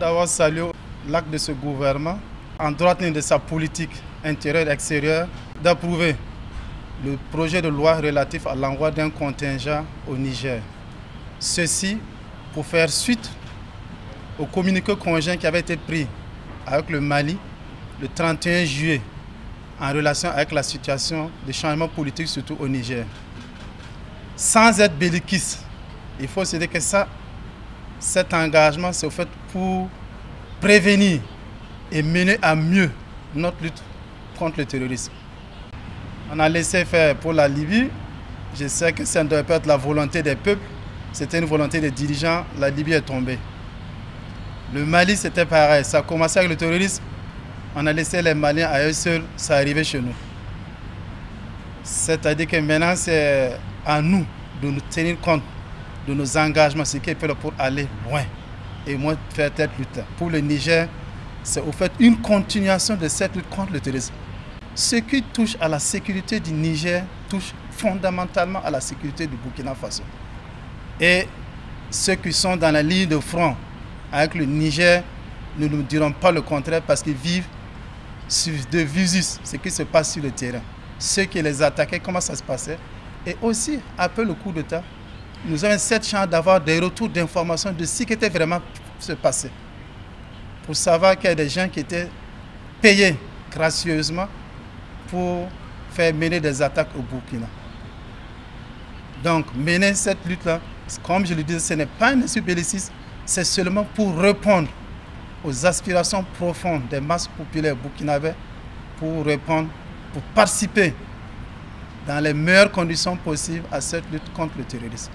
d'abord saluer l'acte de ce gouvernement, en droite ligne de sa politique intérieure et extérieure, d'approuver le projet de loi relatif à l'envoi d'un contingent au Niger. Ceci pour faire suite au communiqué conjoint qui avait été pris avec le Mali le 31 juillet en relation avec la situation de changement politique, surtout au Niger. Sans être belliquiste, il faut se dire que cet engagement, c'est au fait pour prévenir et mener à mieux notre lutte contre le terrorisme. On a laissé faire pour la Libye. Je sais que ça ne devait pas être la volonté des peuples, c'était une volonté des dirigeants. La Libye est tombée. Le Mali, c'était pareil. Ça a commencé avec le terrorisme. On a laissé les Maliens à eux seuls, ça arrivait chez nous. C'est-à-dire que maintenant, c'est à nous de nous tenir compte de nos engagements, ce qui est fait pour aller loin et moins faire tête lutte. Pour le Niger, c'est au fait une continuation de cette lutte contre le terrorisme. Ce qui touche à la sécurité du Niger touche fondamentalement à la sécurité du Burkina Faso. Et ceux qui sont dans la ligne de front avec le Niger ne nous diront pas le contraire parce qu'ils vivent de visus ce qui se passe sur le terrain. Ceux qui les attaquaient, comment ça se passait. Et aussi, après le coup d'État, nous avons cette chance d'avoir des retours d'informations de ce qui était vraiment se passé. Pour savoir qu'il y a des gens qui étaient payés gracieusement pour faire mener des attaques au Burkina. Donc, mener cette lutte-là, comme je le disais, ce n'est pas un esprit belliciste, c'est seulement pour répondre aux aspirations profondes des masses populaires burkinabais, pour répondre, pour participer dans les meilleures conditions possibles à cette lutte contre le terrorisme.